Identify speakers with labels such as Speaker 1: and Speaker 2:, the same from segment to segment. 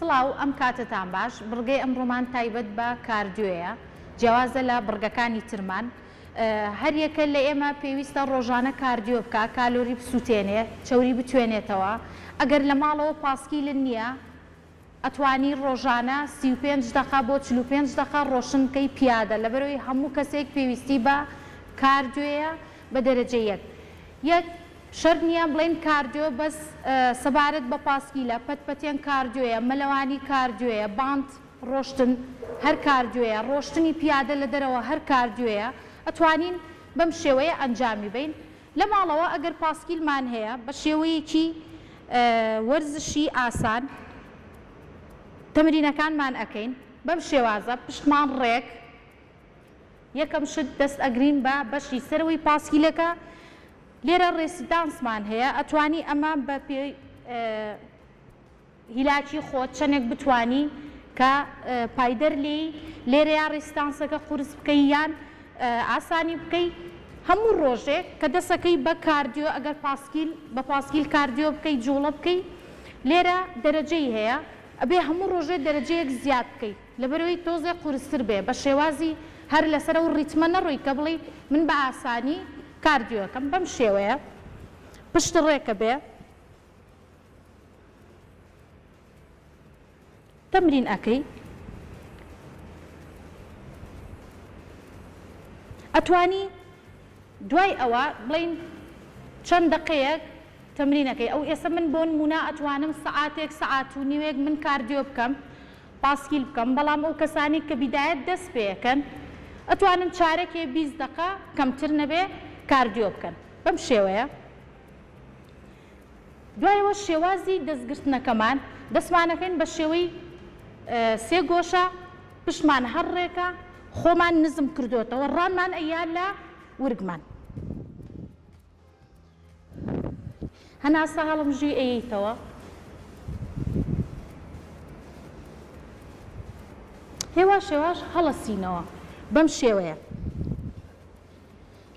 Speaker 1: سڵاو ئەم کاتتان باش بڕگەی ئەمڕۆمان تایبەت بە کاردیۆیە جیاوازە لە بڕگەکانی ترمان هەر یەکە لە ئێمە پێویستە ڕۆژانە کاردیۆ بکە کالۆری بسووتێنێ چەوری بتوێنێتەوە ئەگەر لە ماڵەوە پاسکیلن نییە ئەتوانی ڕۆژانە 35 دقە بۆ 45 دقە ڕۆشن بکەی پیادە لەبەرەوەی هەموو کەسێک پێویستی بە کاردیۆیە بە دەرەجە یەک شەرت نییە بڵێن کاردیۆ بەس سەبارەت بە پاسکیلە پەتپەتێن کاردیۆیە مەلەوانی کاردیۆیە باند ڕۆشتن هەر کاردیۆیە ڕۆشتنی پیادە لە دەرەوە هەر کاردیۆیە ئەتوانین بەم شێوەیە ئەنجامی بین لە ماڵەوە ئەگەر پاسکیلمان هەیە بە شێوەیەکی وەرزشی ئاسان تەمرینەکانمان ئەکەین بەم شێوازە پشتمان ڕێک یەکەم شت دەست ئەگرین بە بەشی سەرەوەی پاسکیلەکە لێرە ڕێسیدانسمان هەیە ئەتوانی ئەمە بە پێی هیلاکی خۆت چەندێک بتوانی کە پایدەر لێرە یا ڕێسیدانسەکە قورس بکەی یان ئاسانی بکەی هەموو ڕۆژێک کە دەسەکەی بە کاردیۆ ئەگەر بە پاسکیل کاردیۆ بکەی جوڵە بکەی لێرە دەرەجەی هەیە ئەبێ هەموو ڕۆژێ دەرەجەیەک زیاد بکەیت لەبەرەوەی تۆزێک قورستر بێ بە شێوازی هەر لەسەر و ڕیتمە نەڕۆی کە بڵێ من بە ئاسانی کاردیۆکەم بەم شێوەیە پشت ڕێکە بێ تەمرین ئەکەی ئەتوانی دوای ئەوە بڵین چەند دقەیەک تەمرینەکەی ئەو ئێستا من بۆ نمونە ئەتوانم سەعاتێک سەعات و نیوێک من کاردیۆ بکەم پاسکیل بکەم بەڵام ئەو کەسانی کە بیدایەت دەست پێیەکەن ئەتوانن چارەکێ 20 دقە کەمتر نەبێ کاردیۆ بکەن بەم شێوەیە دوایەوە شێوازی دەستگرتنەکەمان دەستمانەکەین بە شێوەی سێ گۆشە پشتمان هەر ڕێکە خۆمان نزم کردوتەوە ڕانمان ئەیا لە ورگمان هەناسە هەڵمژووی ئەیتەوە هێواش هێواش هەڵەسینەوە بەم شێوەیە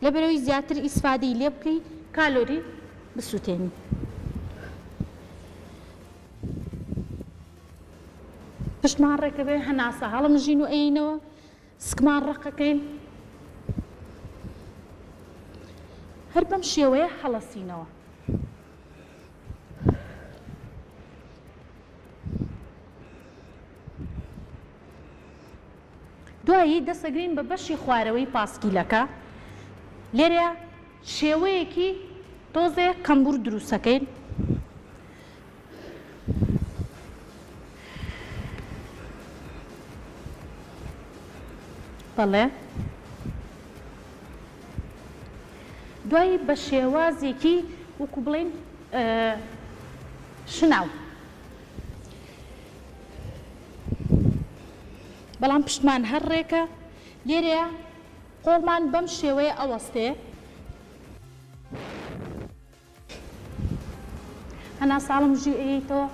Speaker 1: لەبەرەوەی زیاتر ئیسفادەی لێ بکەی کالۆری بسووتێنی پشتمان ڕێکە بێ هەناسە هەڵمژین و ئەینەوە سکمان ڕقەکەین هەر بەم شێوەیە هەڵەسینەوە دوایی دەسەگرین بە بەشی خوارەوەی پاسکیلەکە لێرە شێوەیەکی تۆزێ کەمبور دروستەکەین بەڵێ دوایی بە شێوازێکی وەکو بڵێن شناو بەڵام پشتمان هەر ڕێکە لێرەیە قۆڵمان بەم شێوەیە ئەوەستێ هەنا ساڵم ژی ئەیتەوە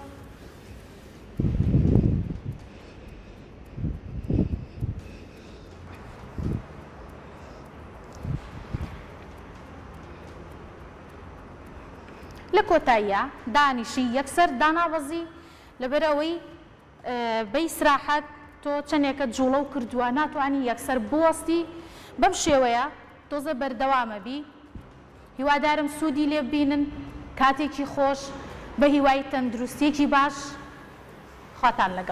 Speaker 1: لە کۆتاییە دانیشی یەکسەر داناوەزی لەبەرەوەی بەیسراحەت تۆ چەندێکە جوڵە و کردووە ناتوانانی یەکسەر بوەستی بەم شێوەیە تۆزە بەردەوامە بی هیوادارم سوودی لێ ببینن کاتێکی خۆش بە هیوای تەندروستێکی باش خواتان لەگەڵ